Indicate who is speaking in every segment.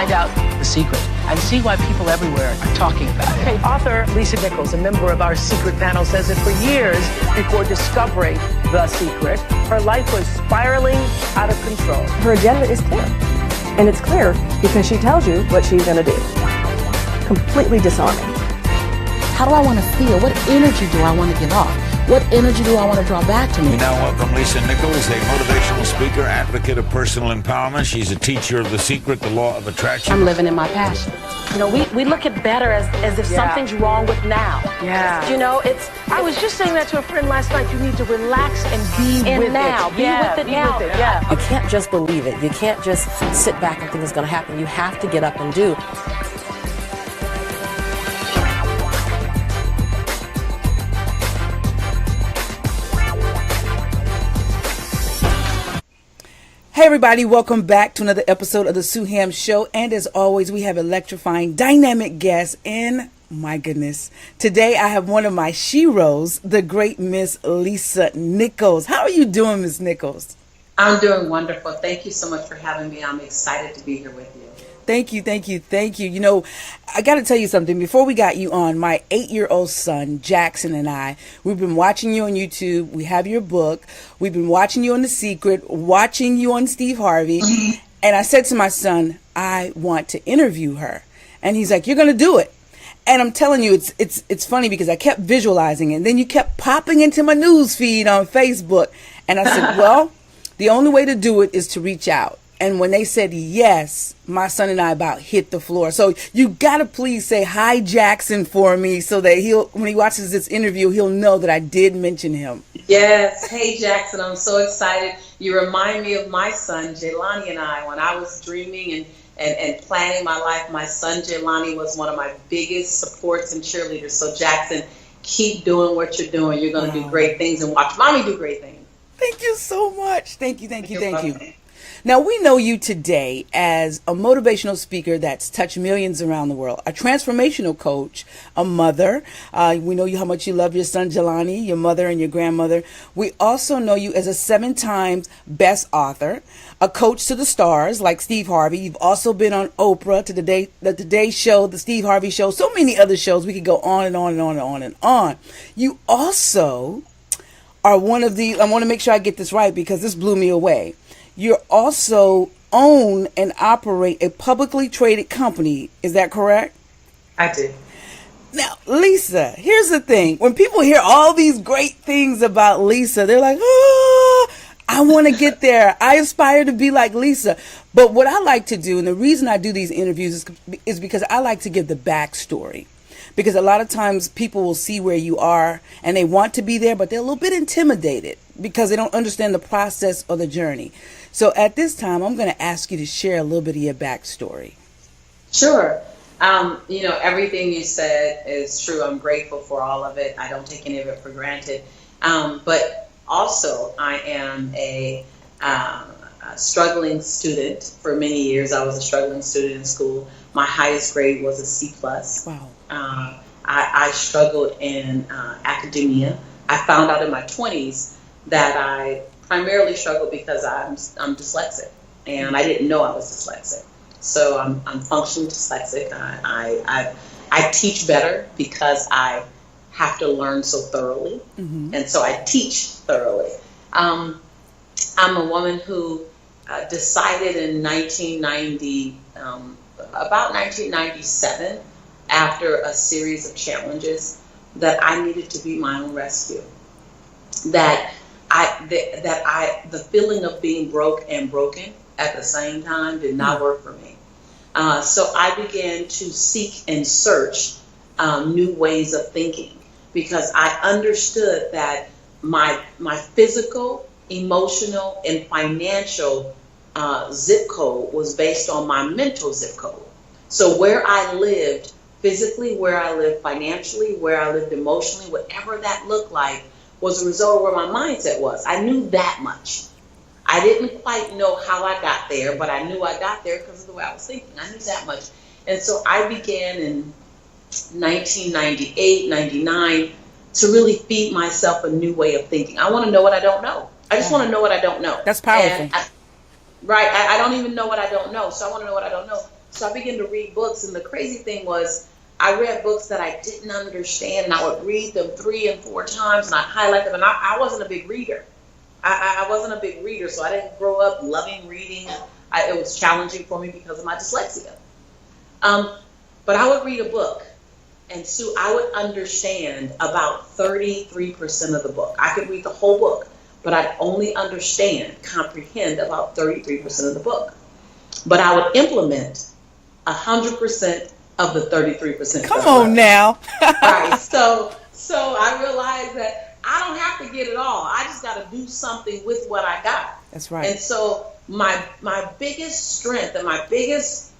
Speaker 1: find out the secret and see why people everywhere are talking about it.
Speaker 2: Okay, author Lisa Nichols, a member of our secret panel, says that for years before discovering the secret, her life was spiraling out of control.
Speaker 3: Her agenda is clear, and it's clear because she tells you what she's going to do. Completely disarming.
Speaker 4: How do I want to feel? What energy do I want to give off? What energy do I want to draw back to me?
Speaker 5: We now welcome Lisa Nichols, a motivational speaker, advocate of personal empowerment. She's a teacher of The Secret, the Law of Attraction.
Speaker 4: I'm living in my passion.
Speaker 6: You know, we look at better as if something's wrong with now.
Speaker 2: Yeah.
Speaker 6: You know,
Speaker 2: I was just saying that to a friend last night. You need to relax and be with
Speaker 6: now.
Speaker 2: it.
Speaker 6: Be with it now.
Speaker 2: Yeah.
Speaker 3: You can't just believe it. You can't just sit back and think it's going to happen. You have to get up and do.
Speaker 7: Hey everybody, welcome back to another episode of the SueHams Show. And as always, we have electrifying, dynamic guests. And my goodness, today I have one of my sheroes, the great Miss Lisa Nichols. How are you doing, Miss Nichols?
Speaker 8: I'm doing wonderful. Thank you so much for having me. I'm excited to be here with you.
Speaker 7: Thank you. You know, I got to tell you something. Before we got you on, my 8-year-old son, Jackson, and I, we've been watching you on YouTube. We have your book. We've been watching you on The Secret, watching you on Steve Harvey. Mm-hmm. And I said to my son, I want to interview her. And he's like, you're going to do it. And I'm telling you, it's funny because I kept visualizing it. And then you kept popping into my news feed on Facebook. And I said, well, the only way to do it is to reach out. And when they said yes, my son and I about hit the floor. So you got to please say hi, Jackson, for me so that when he watches this interview, he'll know that I did mention him.
Speaker 8: Yes. Hey, Jackson, I'm so excited. You remind me of my son, Jelani, and I. When I was dreaming and planning my life, my son, Jelani, was one of my biggest supports and cheerleaders. So, Jackson, keep doing what you're doing. You're going to do great things and watch Mommy do great things.
Speaker 7: Thank you so much. Thank you. Now, we know you today as a motivational speaker that's touched millions around the world, a transformational coach, a mother. We know you how much you love your son, Jelani, your mother, and your grandmother. We also know you as a 7-time best author, a coach to the stars like Steve Harvey. You've also been on Oprah, to the Today Show, the Steve Harvey Show, so many other shows. We could go on and on and on and on and on. You also are one of the, I want to make sure I get this right because this blew me away. You also own and operate a publicly traded company. Is that correct?
Speaker 8: I do.
Speaker 7: Now, Lisa, here's the thing. When people hear all these great things about Lisa, they're like, oh, I want to get there. I aspire to be like Lisa. But what I like to do, and the reason I do these interviews is because I like to give the backstory. Because a lot of times people will see where you are and they want to be there, but they're a little bit intimidated because they don't understand the process or the journey. So at this time, I'm going to ask you to share a little bit of your backstory.
Speaker 8: Sure. You know, everything you said is true. I'm grateful for all of it. I don't take any of it for granted. But also, I am a struggling student. For many years, I was a struggling student in school. My highest grade was a C+.
Speaker 7: Wow.
Speaker 8: I struggled in academia. I found out in my 20s that I primarily struggled because I'm dyslexic, and I didn't know I was dyslexic. So I'm functionally dyslexic. I teach better because I have to learn so thoroughly, and so I teach thoroughly. I'm a woman who decided in about 1997, after a series of challenges, that I needed to be my own rescue. That the feeling of being broke and broken at the same time did not work for me. So I began to seek and search new ways of thinking, because I understood that my physical, emotional, and financial zip code was based on my mental zip code. So where I lived physically, where I lived financially, where I lived emotionally, whatever that looked like, was a result of where my mindset was. I knew that much. I didn't quite know how I got there, but I knew I got there because of the way I was thinking. I knew that much. And so I began in 1998, 99 to really feed myself a new way of thinking. I want to know what I don't know. I just want to know what I don't know.
Speaker 7: That's powerful.
Speaker 8: I don't even know what I don't know, so I want to know what I don't know. So I began to read books, and the crazy thing was I read books that I didn't understand, and I would read them 3 and 4 times, and I highlight them, and I wasn't a big reader. I wasn't a big reader, so I didn't grow up loving reading. It was challenging for me because of my dyslexia. But I would read a book, and Sue, I would understand about 33% of the book. I could read the whole book, but I'd only comprehend about 33% of the book. But I would implement 100% of the 33%.
Speaker 7: Come on now.
Speaker 8: Right. So I realized that I don't have to get it all. I just got to do something with what I got.
Speaker 7: That's right.
Speaker 8: And so my biggest strength and my biggest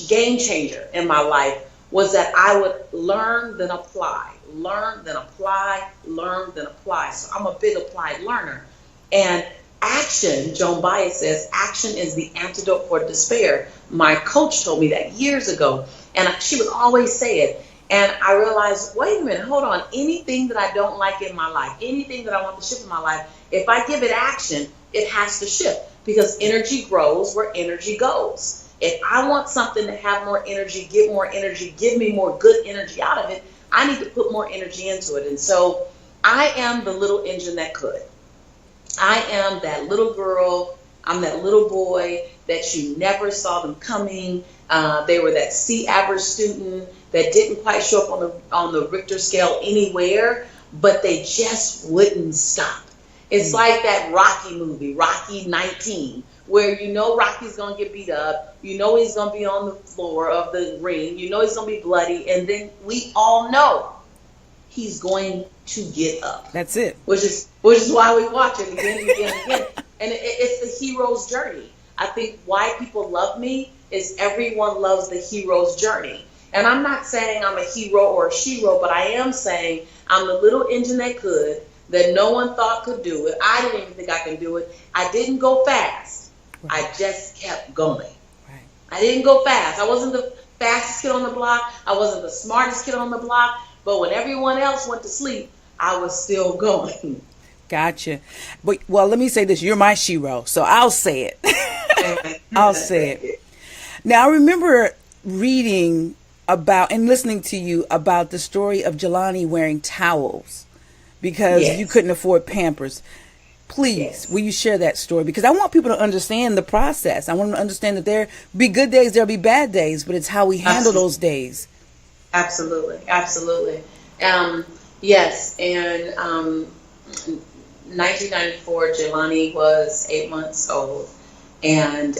Speaker 8: game changer in my life was that I would learn, then apply, learn, then apply, learn, then apply. So I'm a big applied learner. And action, Joan Baez says, action is the antidote for despair. My coach told me that years ago, and she would always say it. And I realized, wait a minute, hold on. Anything that I don't like in my life, anything that I want to shift in my life, if I give it action, it has to shift, because energy grows where energy goes. If I want something to have more energy, give me more good energy out of it, I need to put more energy into it. And so I am the little engine that could. I am that little girl, I'm that little boy that you never saw them coming. They were that C average student that didn't quite show up on the Richter scale anywhere, but they just wouldn't stop. It's like that Rocky movie, Rocky 19, where you know Rocky's going to get beat up, you know he's going to be on the floor of the ring, you know he's going to be bloody, and then we all know he's going to get up.
Speaker 7: That's it.
Speaker 8: Which is why we watch it again and again and again. And it's the hero's journey. I think why people love me is everyone loves the hero's journey. And I'm not saying I'm a hero or a shero, but I am saying I'm the little engine that could, that no one thought could do it. I didn't even think I could do it. I didn't go fast. Right. I just kept going. Right. I didn't go fast. I wasn't the fastest kid on the block. I wasn't the smartest kid on the block. But when everyone else went to sleep, I was still going.
Speaker 7: Gotcha. But, well, let me say this. You're my shero, so I'll say it. I'll say it. Now, I remember reading about and listening to you about the story of Jelani wearing towels because you couldn't afford Pampers. Please, will you share that story? Because I want people to understand the process. I want them to understand that there'll be good days, there'll be bad days, but it's how we handle those days.
Speaker 8: Absolutely. Absolutely. Yes. And 1994, Jelani was 8 months old, and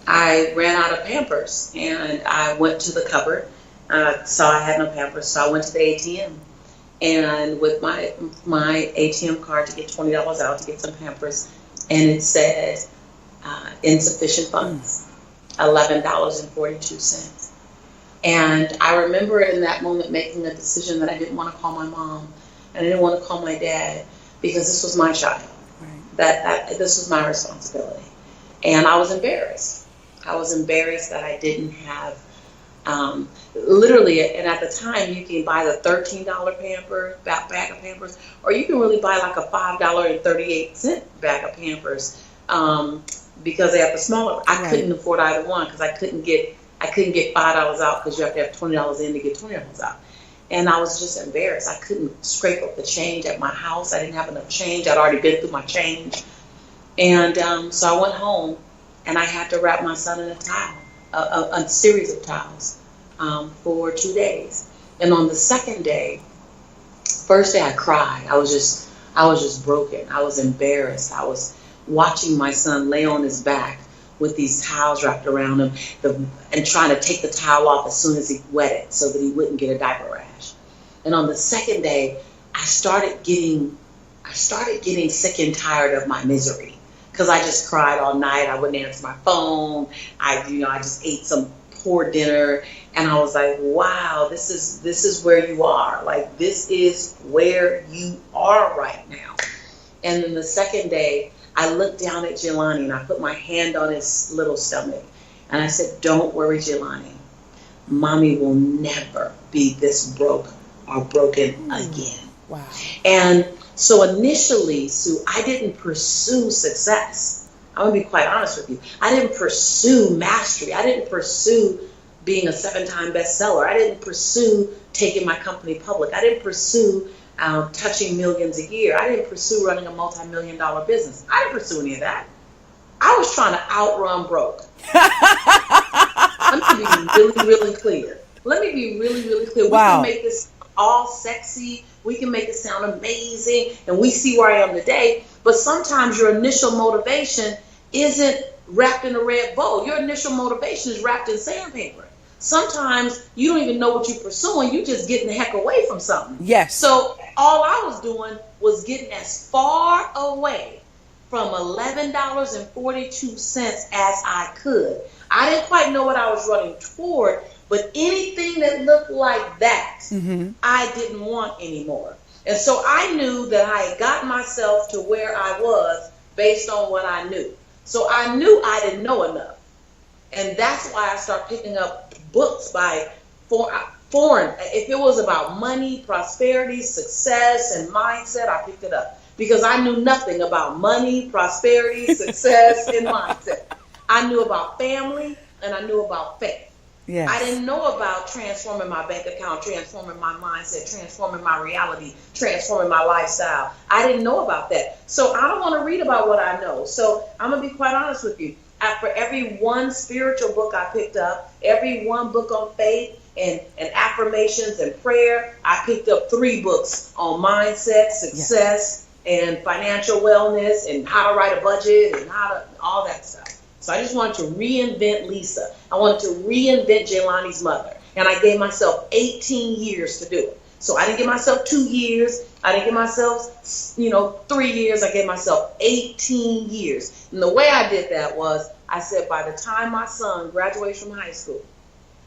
Speaker 8: I ran out of Pampers, and I went to the cupboard, saw I had no Pampers, so I went to the ATM, and with my ATM card to get $20 out to get some Pampers, and it said insufficient funds, $11.42. And I remember in that moment making a decision that I didn't want to call my mom, and I didn't want to call my dad, because this was my child. Right. That this was my responsibility. And I was embarrassed. I was embarrassed that I didn't have, literally, and at the time you can buy the $13 Pampers, bag of Pampers, or you can really buy like a $5.38 bag of Pampers, because they have the smaller. I couldn't afford either one, because I couldn't get $5 out, because you have to have $20 in to get $20 out. And I was just embarrassed. I couldn't scrape up the change at my house. I didn't have enough change. I'd already been through my change. And so I went home, and I had to wrap my son in a towel, a series of towels, for 2 days. And on the second day, first day I cried. I was just broken. I was embarrassed. I was watching my son lay on his back with these towels wrapped around him, and trying to take the towel off as soon as he wet it so that he wouldn't get a diaper rash. And on the second day, I started getting sick and tired of my misery, because I just cried all night. I wouldn't answer my phone. I just ate some poor dinner, and I was like, wow, this is where you are. Like, this is where you are right now. And then the second day, I looked down at Jelani, and I put my hand on his little stomach, and I said, don't worry, Jelani. Mommy will never be this broke or broken again. Wow. And so initially, Sue, I didn't pursue success. I I'm going to be quite honest with you. I didn't pursue mastery. I didn't pursue being a 7-time bestseller. I didn't pursue taking my company public. I didn't pursue touching millions a year. I didn't pursue running a multi-million-dollar business. I didn't pursue any of that. I was trying to outrun broke. Let me be really, really clear. Let me be really, really clear.
Speaker 7: Wow.
Speaker 8: We can make this all sexy. We can make it sound amazing. And we see where I am today. But sometimes your initial motivation isn't wrapped in a red bow. Your initial motivation is wrapped in sandpaper. Sometimes you don't even know what you're pursuing. You're just getting the heck away from something.
Speaker 7: Yes.
Speaker 8: So all I was doing was getting as far away from $11.42 as I could. I didn't quite know what I was running toward, but anything that looked like that, I didn't want anymore. And so I knew that I had gotten myself to where I was based on what I knew. So I knew I didn't know enough. And that's why I started picking up books by foreign. If it was about money, prosperity, success, and mindset, I picked it up. Because I knew nothing about money, prosperity, success, and mindset. I knew about family, and I knew about faith.
Speaker 7: Yes.
Speaker 8: I didn't know about transforming my bank account, transforming my mindset, transforming my reality, transforming my lifestyle. I didn't know about that. So I don't want to read about what I know. So I'm going to be quite honest with you. For every one spiritual book I picked up, every one book on faith and affirmations and prayer, I picked up 3 books on mindset, success, and financial wellness, and how to write a budget, and all that stuff. So I just wanted to reinvent Lisa. I wanted to reinvent Jelani's mother. And I gave myself 18 years to do it. So I didn't give myself 2 years. I didn't give myself, 3 years. I gave myself 18 years. And the way I did that was, I said, by the time my son graduates from high school,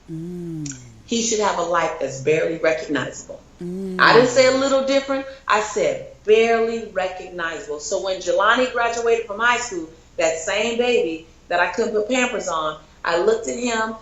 Speaker 8: he should have a life that's barely recognizable. I didn't say a little different. I said barely recognizable. So when Jelani graduated from high school, that same baby that I couldn't put Pampers on, I looked at him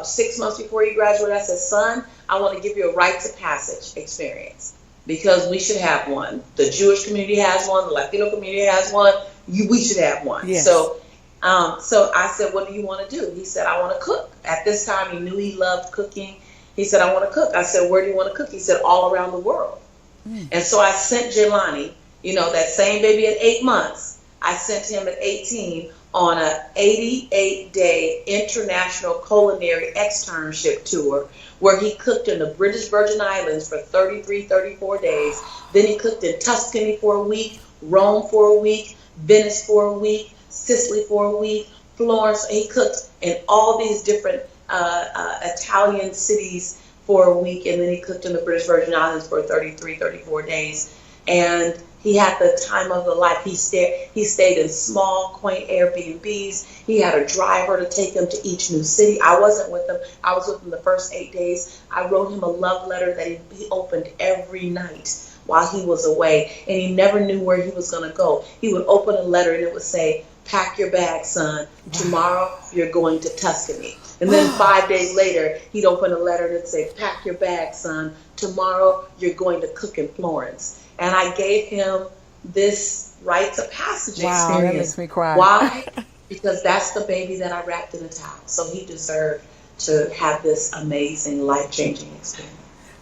Speaker 8: 6 months before he graduated. I said, son, I want to give you a rites of passage experience because we should have one. The Jewish community has one. The Latino community has one. We should have one.
Speaker 7: Yes.
Speaker 8: So I said, what do you want to do? He said, I want to cook. At this time, he knew he loved cooking. He said, I want to cook. I said, where do you want to cook? He said, all around the world. And so I sent Jelani, that same baby at 8 months, I sent him at 18 on an 88-day international culinary externship tour where he cooked in the British Virgin Islands for 34 days. Then he cooked in Tuscany for a week, Rome for a week, Venice for a week, Sicily for a week, Florence. He cooked in all these different Italian cities for a week, and then he cooked in the British Virgin Islands for 34 days. And he had the time of the life. He stayed in small, quaint Airbnbs. He had a driver to take him to each new city. I wasn't with him. I was with him the first 8 days. I wrote him a love letter that he opened every night while he was away, and he never knew where he was going to go. He would open a letter, and it would say, pack your bag, son. Tomorrow, you're going to Tuscany. And then 5 days later, he'd open a letter and it'd say, pack your bag, son. Tomorrow, you're going to cook in Florence. And I gave him this rites of passage experience.
Speaker 7: Wow, that makes me cry.
Speaker 8: Why? Because that's the baby that I wrapped in a towel. So he deserved to have this amazing, life-changing experience.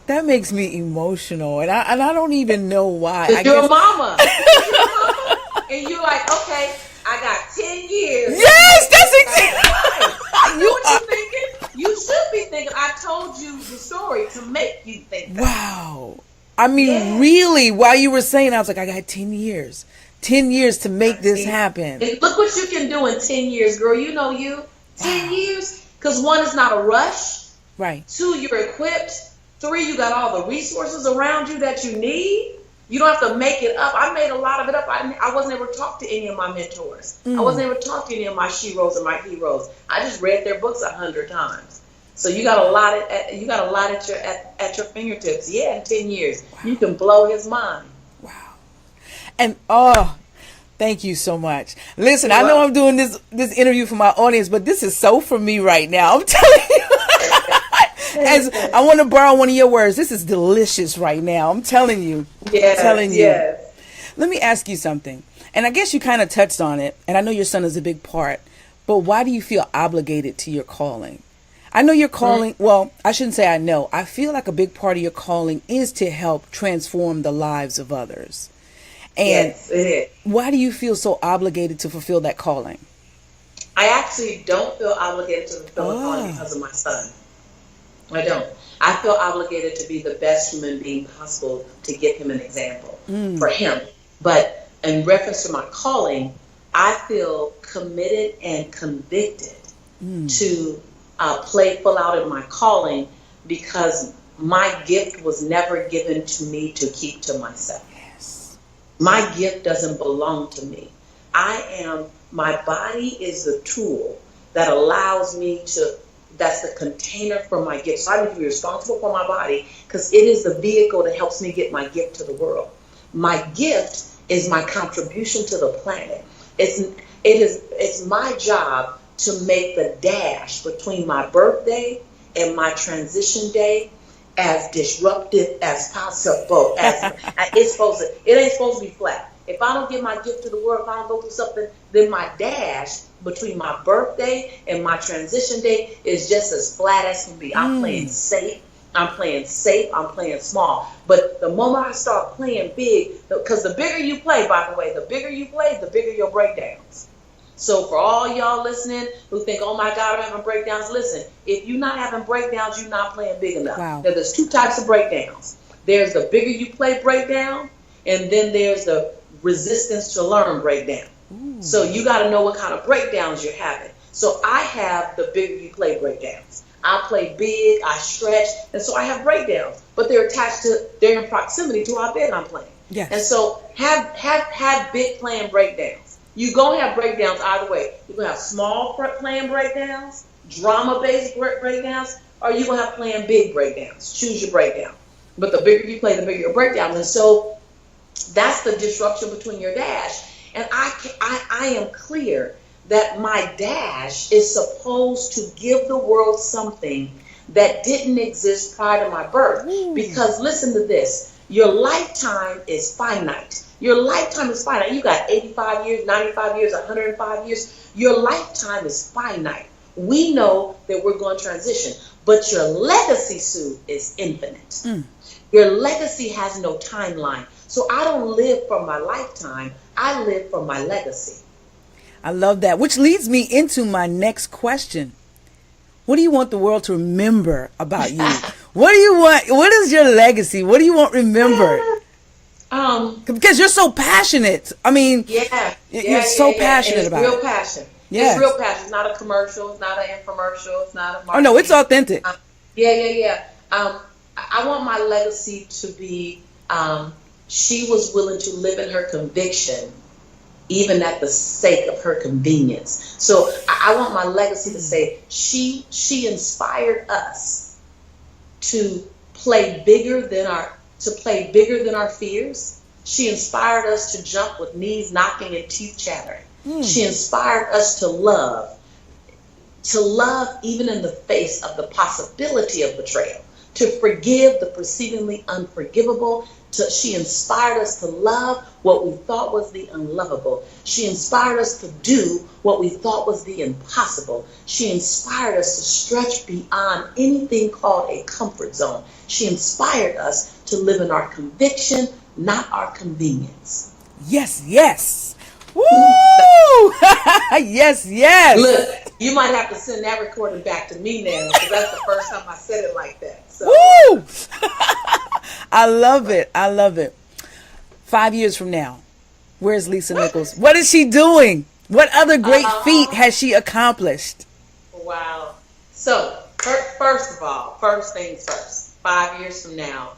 Speaker 7: That makes me emotional, and I don't even know why.
Speaker 8: Because you're a mama. And you're like, okay, I got 10 years.
Speaker 7: Yes, that's exactly
Speaker 8: right. I knew what you're thinking. You should be thinking. I told you the story to make you think that.
Speaker 7: Wow. I mean, really, while you were saying, I was like, I got 10 years. 10 years to make this happen.
Speaker 8: And look what you can do in 10 years, girl. You know you. 10 years. Because 1, it's not a rush.
Speaker 7: Right.
Speaker 8: 2, you're equipped. 3, you got all the resources around you that you need. You don't have to make it up. I made a lot of it up. I wasn't able to talk to any of my mentors. I wasn't able to talk to any of my sheroes and my heroes. I just read their books 100 times. So you got a lot at your fingertips. Yeah, in 10 years, you can blow his mind.
Speaker 7: Wow. And thank you so much. Listen, I know I'm doing this interview for my audience, but this is so for me right now. I'm telling you. As I want to borrow one of your words, this is delicious right now. I'm telling you.
Speaker 8: Yes,
Speaker 7: I'm telling you.
Speaker 8: Yes.
Speaker 7: Let me ask you something. And I guess you kind of touched on it, and I know your son is a big part, but why do you feel obligated to your calling? I know your calling, well, I shouldn't say I know. I feel like a big part of your calling is to help transform the lives of others. And
Speaker 8: yes, it is.
Speaker 7: Why do you feel so obligated to fulfill that calling?
Speaker 8: I actually don't feel obligated to fulfill a calling because of my son. I don't. I feel obligated to be the best human being possible to give him an example for him. But in reference to my calling, I feel committed and convicted to play full out in my calling because my gift was never given to me to keep to myself.
Speaker 7: Yes.
Speaker 8: My gift doesn't belong to me. My body is the tool that allows me to, that's the container for my gift. So I need to be responsible for my body because it is the vehicle that helps me get my gift to the world. My gift is my contribution to the planet. It's my job to make the dash between my birthday and my transition day as disruptive as possible. It ain't supposed to be flat. If I don't give my gift to the world, if I don't go through something, then my dash between my birthday and my transition day is just as flat as can be. I'm playing safe. I'm playing small. But the moment I start playing big, because the bigger you play, by the way, the bigger you play, the bigger your breakdowns. So for all y'all listening who think, oh my God, I'm having breakdowns, listen, if you're not having breakdowns, you're not playing big enough.
Speaker 7: Wow.
Speaker 8: Now, there's two types of breakdowns. There's the bigger you play breakdown, and then there's the resistance to learn breakdown. So you got to know what kind of breakdowns you're having. So I have the bigger you play breakdowns. I play big, I stretch, and so I have breakdowns. But they're in proximity to our bed I'm playing.
Speaker 7: Yes.
Speaker 8: And so have big playing breakdowns. You're going to have breakdowns either way. You're going to have small playing breakdowns, drama-based breakdowns, or you're going to have playing big breakdowns. Choose your breakdown. But the bigger you play, the bigger your breakdowns. And so that's the disruption between your dash. And I am clear that my dash is supposed to give the world something that didn't exist prior to my birth. Because listen to this, your lifetime is finite. Your lifetime is finite. You got 85 years, 95 years, 105 years. Your lifetime is finite. We know that we're going to transition, but your legacy, Sue, is infinite. Your legacy has no timeline. So I don't live for my lifetime. I live for my legacy.
Speaker 7: I love that, which leads me into my next question. What do you want the world to remember about you? What do you want? What is your legacy? What do you want remembered? Because you're so passionate. I mean, you're so passionate about it.
Speaker 8: It's real passion.
Speaker 7: Yes.
Speaker 8: It's real passion. It's not a commercial. It's not an infomercial. It's not a marketing.
Speaker 7: Oh, no, it's authentic.
Speaker 8: I want my legacy to be she was willing to live in her conviction even at the sake of her convenience. So I want my legacy to say she inspired us to play bigger than our fears. She inspired us to jump with knees knocking and teeth chattering. She inspired us to love even in the face of the possibility of betrayal, to forgive the perceivingly unforgivable. She inspired us to love what we thought was the unlovable. She inspired us to do what we thought was the impossible. She inspired us to stretch beyond anything called a comfort zone. She inspired us to live in our conviction, not our convenience.
Speaker 7: Yes, yes. Woo! Yes, yes.
Speaker 8: Look, you might have to send that recording back to me now, because that's the first time I said it like that. So.
Speaker 7: Woo! I love it. I love it. 5 years from now, where's Lisa Nichols? What is she doing? What other great feat has she accomplished?
Speaker 8: Wow. So, first of all, first things first, 5 years from now,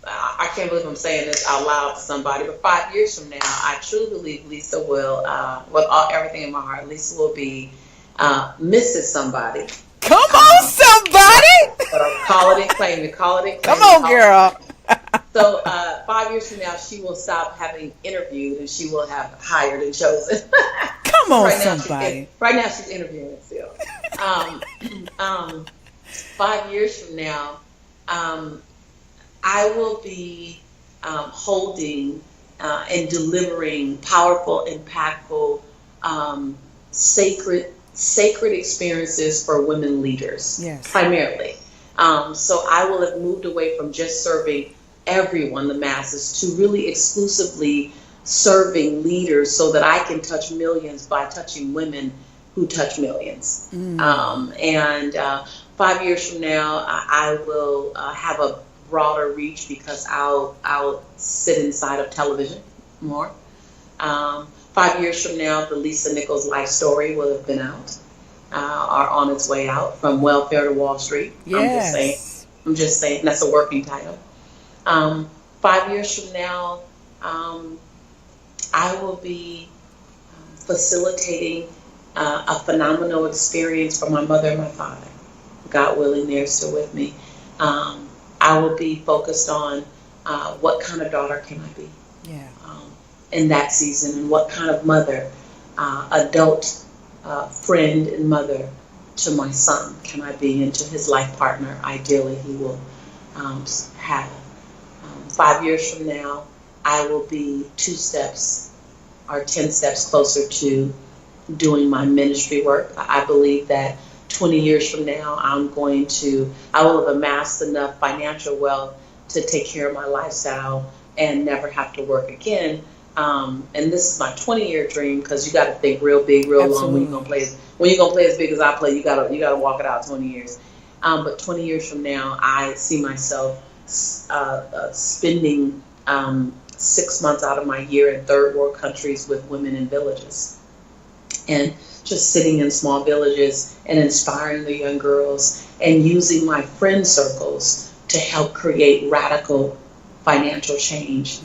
Speaker 8: I can't believe I'm saying this out loud to somebody, but 5 years from now, I truly believe Lisa will, with everything in my heart, Lisa will be Mrs. Somebody.
Speaker 7: Come on, somebody!
Speaker 8: Call it and claim it. Call it and claim it.
Speaker 7: Come on, girl.
Speaker 8: So 5 years from now, she will stop having interviewed and she will have hired and chosen.
Speaker 7: Come on, somebody.
Speaker 8: Right now, she's interviewing still. 5 years from now, I will be holding and delivering powerful, impactful, sacred experiences for women leaders,
Speaker 7: yes,
Speaker 8: primarily. So I will have moved away from just serving everyone, the masses, to really exclusively serving leaders so that I can touch millions by touching women who touch millions. 5 years from now, I will have a broader reach because I'll sit inside of television more. 5 years from now, the Lisa Nichols life story will have been out, or on its way out, From Welfare to Wall Street.
Speaker 7: Yes.
Speaker 8: I'm just saying that's a working title. 5 years from now, I will be facilitating a phenomenal experience for my mother and my father. God willing, they're still with me. I will be focused on what kind of daughter can I be in that season, and what kind of mother, adult friend and mother to my son can I be, and to his life partner, ideally, he will have. 5 years from now, I will be 2 steps or 10 steps closer to doing my ministry work. I believe that 20 years from now, I will have amassed enough financial wealth to take care of my lifestyle and never have to work again. And this is my 20-year dream, because you got to think real big, real long when you're gonna play. When you're gonna play as big as I play, you gotta walk it out 20 years. But 20 years from now, I see myself spending 6 months out of my year in third world countries with women in villages, and just sitting in small villages and inspiring the young girls, and using my friend circles to help create radical financial change,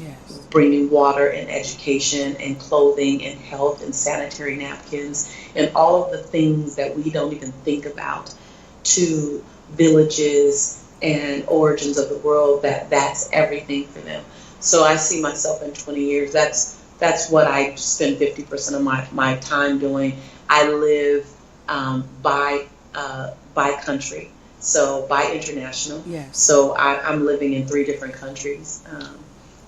Speaker 8: bringing water and education and clothing and health and sanitary napkins and all of the things that we don't even think about to villages and origins of the world. That's everything for them. So I see myself in 20 years. That's what I spend 50% of my time doing. I live by country, so by international.
Speaker 7: Yes.
Speaker 8: So I'm living in 3 different countries.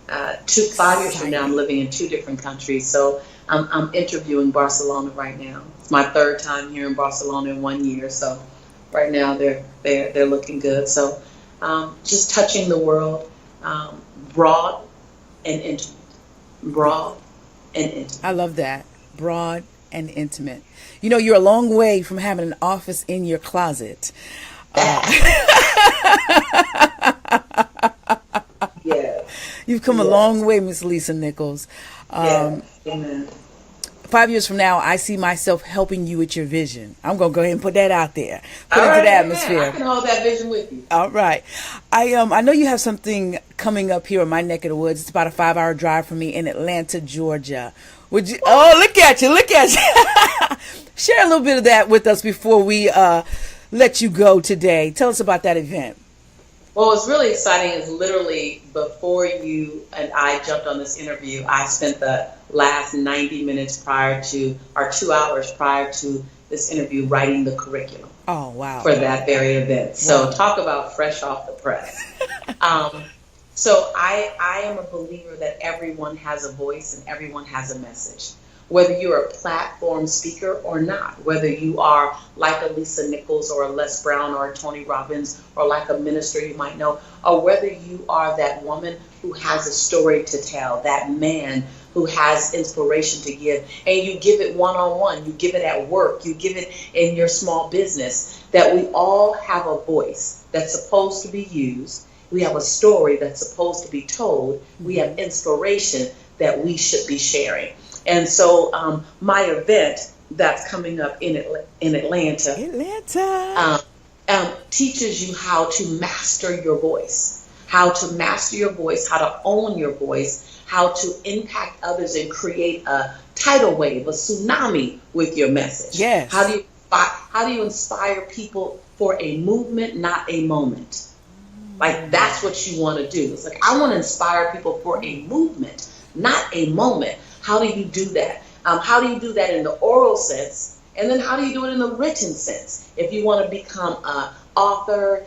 Speaker 8: 5 years from now, I'm living in 2 different countries. So I'm interviewing Barcelona right now. It's my 3rd time here in Barcelona in 1 year. So right now they're looking good. So just touching the world, broad and intimate. Broad and intimate.
Speaker 7: I love that. Broad and intimate. You know, you're a long way from having an office in your closet.
Speaker 8: Yeah.
Speaker 7: You've come a long way, Miss Lisa Nichols.
Speaker 8: Amen.
Speaker 7: 5 years from now, I see myself helping you with your vision. I'm going to go ahead and put that out there. Put it into the atmosphere.
Speaker 8: I can hold that vision with you.
Speaker 7: All right. I know you have something coming up here in my neck of the woods. It's about a 5-hour drive from me in Atlanta, Georgia. Would you? Oh, look at you. Share a little bit of that with us before we let you go today. Tell us about that event.
Speaker 8: Well, what's really exciting is literally before you and I jumped on this interview, I spent the last 90 minutes prior to, or 2 hours prior to this interview, writing the curriculum.
Speaker 7: Oh, wow.
Speaker 8: For that very event. So
Speaker 7: wow.
Speaker 8: Talk about fresh off the press. So I am a believer that everyone has a voice and everyone has a message. Whether you're a platform speaker or not, whether you are like a Lisa Nichols or a Les Brown or a Tony Robbins or like a minister you might know, or whether you are that woman who has a story to tell, that man who has inspiration to give, and you give it one-on-one, you give it at work, you give it in your small business, that we all have a voice that's supposed to be used. We have a story that's supposed to be told. We have inspiration that we should be sharing. And so my event that's coming up in Atlanta teaches you how to master your voice, how to own your voice, how to impact others and create a tidal wave, a tsunami with your message.
Speaker 7: Yes.
Speaker 8: How do you inspire people for a movement, not a moment? Like, that's what you want to do. It's like, I want to inspire people for a movement, not a moment. How do you do that? How do you do that in the oral sense? And then how do you do it in the written sense? If you want to become a author,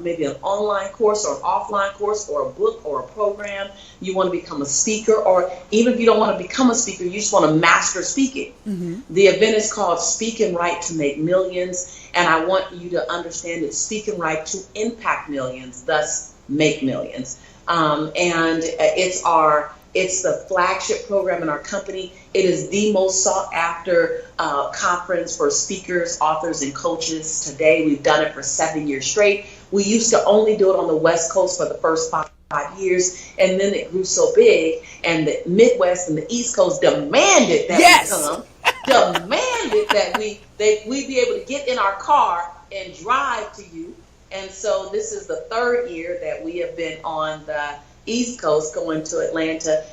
Speaker 8: maybe an online course or an offline course or a book or a program. You want to become a speaker, or even if you don't want to become a speaker, you just want to master speaking. The event is called Speak and Write to Make Millions, and I want you to understand that speak and write to impact millions, thus make millions. And it's the flagship program in our company. It is the most sought after conference for speakers, authors, and coaches today. We've done it for 7 years straight. We used to only do it on the West Coast for the first 5 years, and then it grew so big, and the Midwest and the East Coast demanded that we come, demanded that we be able to get in our car and drive to you. And so this is the 3rd year that we have been on the East Coast going to Atlanta.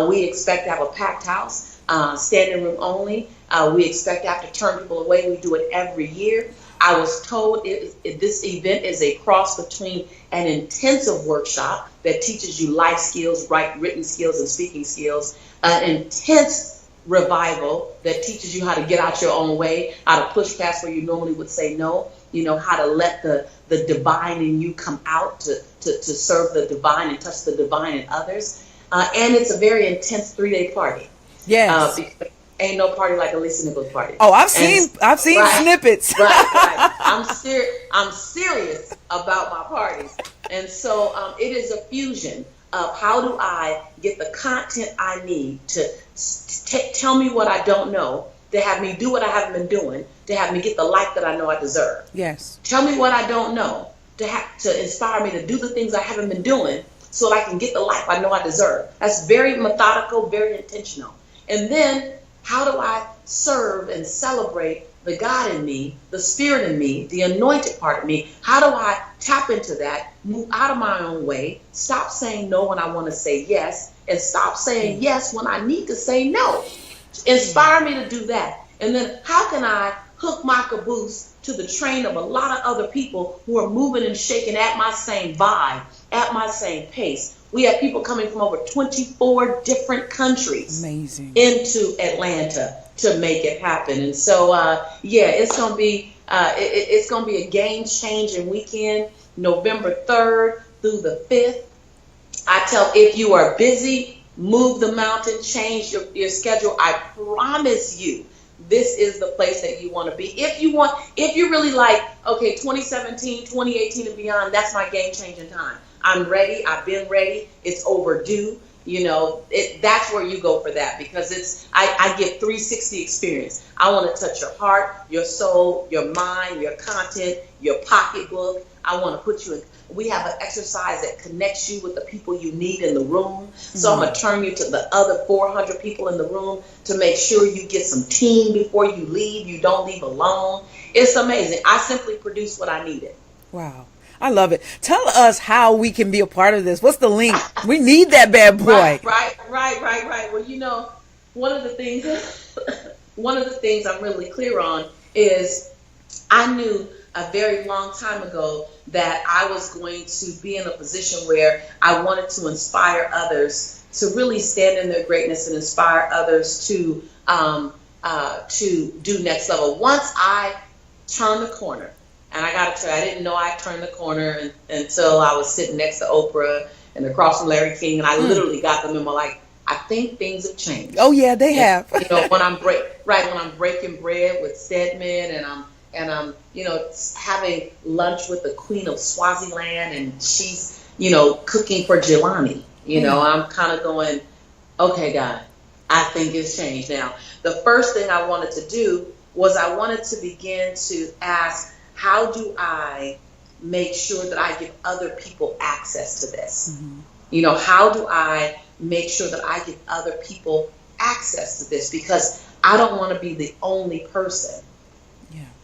Speaker 8: We expect to have a packed house, standing room only. We expect to have to turn people away. We do it every year. I was told this event is a cross between an intensive workshop that teaches you life skills, written skills, and speaking skills, an intense revival that teaches you how to get out your own way, how to push past where you normally would say no, how to let the divine in you come out to serve the divine and touch the divine in others. And it's a very intense 3-day party.
Speaker 7: Yes.
Speaker 8: Because ain't no party like a Lisa Nichols party.
Speaker 7: Oh, I've seen snippets.
Speaker 8: Right. I'm serious about my parties. And so it is a fusion of how do I get the content I need to tell me what I don't know, to have me do what I haven't been doing, to have me get the life that I know I deserve.
Speaker 7: Yes.
Speaker 8: Tell me what I don't know, to inspire me to do the things I haven't been doing so that I can get the life I know I deserve. That's very methodical, very intentional. And then how do I serve and celebrate the God in me, the Spirit in me, the anointed part of me? How do I tap into that, move out of my own way, stop saying no when I want to say yes, and stop saying yes when I need to say no? Inspire me to do that. And then how can I hook my caboose to the train of a lot of other people who are moving and shaking at my same vibe, at my same pace? We have people coming from over 24 different countries into Atlanta to make it happen. And so, it's gonna be a game-changing weekend, November 3rd through the 5th. I tell, if you are busy, move the mountain, change your schedule. I promise you, this is the place that you want to be. If you really like, okay, 2017, 2018 and beyond, that's my game-changing time. I'm ready. I've been ready. It's overdue. That's where you go for that, because I give 360 experience. I want to touch your heart, your soul, your mind, your content, your pocketbook. I want to put you in. We have an exercise that connects you with the people you need in the room. So I'm going to turn you to the other 400 people in the room to make sure you get some team before you leave. You don't leave alone. It's amazing. I simply produce what I needed.
Speaker 7: Wow. I love it. Tell us how we can be a part of this. What's the link? We need that bad boy.
Speaker 8: Right. Well, one of the things I'm really clear on is I knew a very long time ago that I was going to be in a position where I wanted to inspire others to really stand in their greatness and inspire others to do next level. Once I turned the corner, and I got to tell you, I didn't know I turned the corner until I was sitting next to Oprah and across from Larry King, and I literally got the memo like, I think things have changed.
Speaker 7: Oh yeah, they have.
Speaker 8: When I'm breaking bread with Stedman, and I'm having lunch with the Queen of Swaziland, and she's cooking for Jelani. I'm kind of going, okay, God, I think it's changed. Now, the first thing I wanted to do was I wanted to begin to ask, how do I make sure that I give other people access to this? How do I make sure that I give other people access to this? Because I don't want to be the only person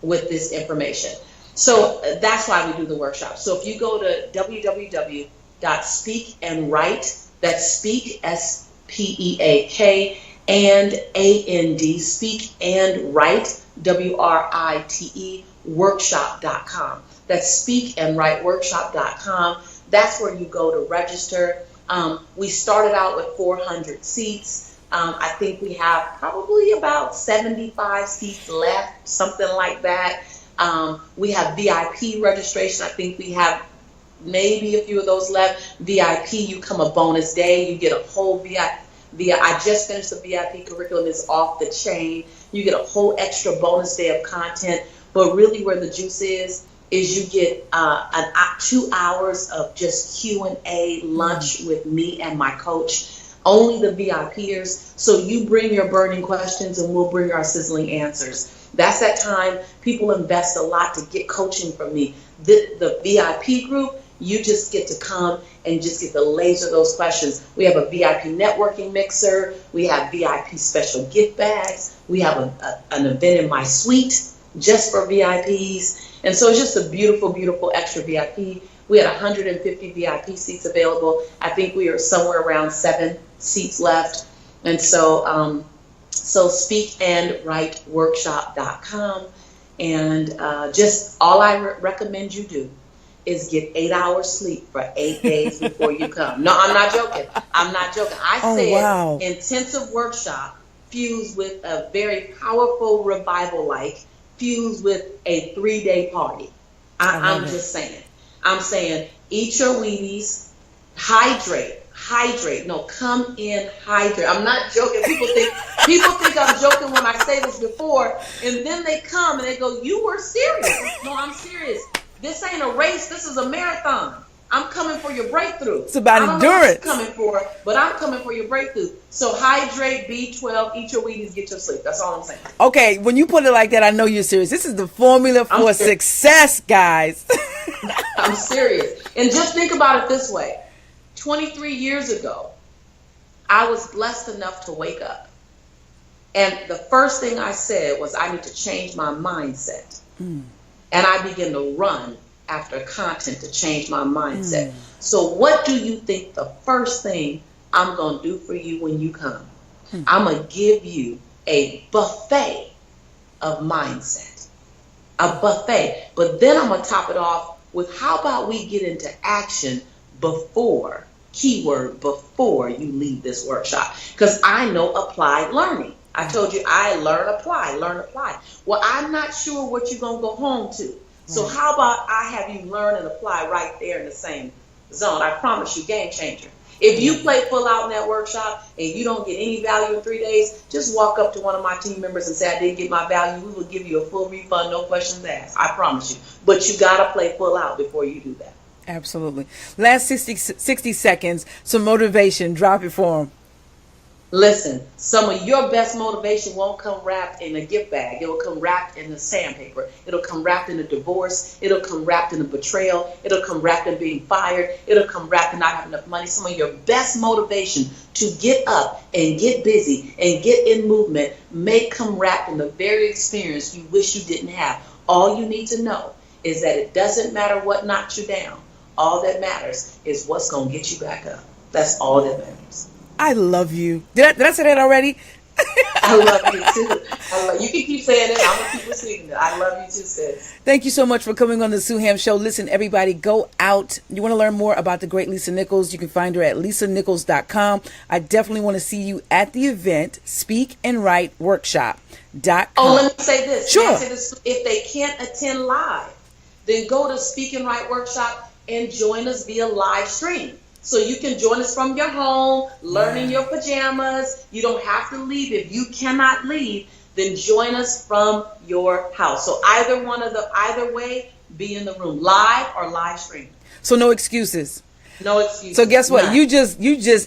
Speaker 8: with this information. So that's why we do the workshop. So if you go to www.speakandwrite, that's speak, SPEAK, and AND, speak and write, WRITE, workshop.com. That's speakandwriteworkshop.com. That's where you go to register. We started out with 400 seats. I think we have probably about 75 seats left, something like that. We have VIP registration. I think we have maybe a few of those left. VIP, you come a bonus day. You get a whole VIP. I just finished the VIP curriculum. It's off the chain. You get a whole extra bonus day of content. But really where the juice is you get 2 hours of just Q&A lunch with me and my coach. Only the VIPers. So you bring your burning questions and we'll bring our sizzling answers. That's that time. People invest a lot to get coaching from me. The VIP group, you just get to come and just get to laser those questions. We have a VIP networking mixer. We have VIP special gift bags. We have an event in my suite just for VIPs. And so it's just a beautiful, beautiful extra VIP. We had 150 VIP seats available. I think we are somewhere around 7 seats left. And so, speakandwriteworkshop.com. And just all I recommend you do is get 8 hours sleep for 8 days before you come. No, I'm not joking. I'm not joking. I said intensive workshop fused with a very powerful revival-like, fused with a 3-day party. I'm just saying. I'm saying eat your Wheaties, hydrate. No, come in, hydrate. I'm not joking. People think I'm joking when I say this before, and then they come and they go, "You were serious?" No, I'm serious. This ain't a race. This is a marathon. I'm coming for your breakthrough.
Speaker 7: It's about endurance.
Speaker 8: I'm coming for, but I'm coming for your breakthrough. So hydrate, B12, eat your Wheaties, get your sleep. That's all I'm saying.
Speaker 7: Okay, when you put it like that, I know you're serious. This is the formula for success, guys.
Speaker 8: I'm serious. And just think about it this way. 23 years ago, I was blessed enough to wake up. And the first thing I said was I need to change my mindset. And I began to run after content to change my mindset. So what do you think the first thing I'm going to do for you when you come? I'm going to give you a buffet of mindset. A buffet. But then I'm going to top it off with how about we get into action before, keyword, before you leave this workshop. Because I know applied learning. I told you I learn, apply. Well, I'm not sure what you're going to go home to. So how about I have you learn and apply right there in the same zone? I promise you, game changer. If you play full out in that workshop and you don't get any value in 3 days, just walk up to one of my team members and say, I didn't get my value. We will give you a full refund, no questions asked. I promise you. But you got to play full out before you do that.
Speaker 7: Absolutely. Last 60 seconds, some motivation. Drop it for them.
Speaker 8: Listen, some of your best motivation won't come wrapped in a gift bag. It will come wrapped in the sandpaper. It'll come wrapped in a divorce. It'll come wrapped in a betrayal. It'll come wrapped in being fired. It'll come wrapped in not having enough money. Some of your best motivation to get up and get busy and get in movement may come wrapped in the very experience you wish you didn't have. All you need to know is that it doesn't matter what knocks you down. All that matters is what's going to get you back up. That's all that matters.
Speaker 7: I love you. Did I say that already?
Speaker 8: I love you too. You can keep saying it. I'm going to keep receiving it. I love you too, sis.
Speaker 7: Thank you so much for coming on the SueHams Show. Listen, everybody, go out. You want to learn more about the great Lisa Nichols? You can find her at lisanichols.com. I definitely want to see you at the event, speakandwriteworkshop.com.
Speaker 8: Oh, let me say this.
Speaker 7: Sure.
Speaker 8: If they can't attend live, then go to Speak and Write Workshop and join us via live stream. So you can join us from your home, learn in your pajamas. You don't have to leave. If you cannot leave, then join us from your house. So either way, be in the room, live or live stream.
Speaker 7: So no excuses.
Speaker 8: No excuses.
Speaker 7: So guess what?
Speaker 8: None.
Speaker 7: You just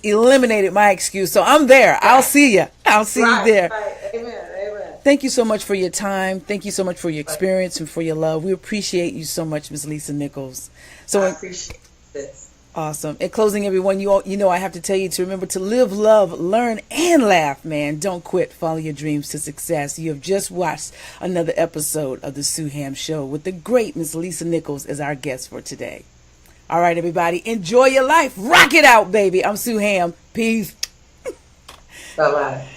Speaker 7: eliminated my excuse. So I'm there. Right. I'll see you. I'll see you there.
Speaker 8: Right. Amen.
Speaker 7: Thank you so much for your time. Thank you so much for your experience and for your love. We appreciate you so much, Ms. Lisa Nichols. So
Speaker 8: I appreciate this.
Speaker 7: Awesome. In closing, everyone, you know I have to tell you to remember to live, love, learn, and laugh, man. Don't quit. Follow your dreams to success. You have just watched another episode of the SueHams Show with the great Ms. Lisa Nichols as our guest for today. All right, everybody. Enjoy your life. Rock it out, baby. I'm SueHams. Peace.
Speaker 8: Bye-bye.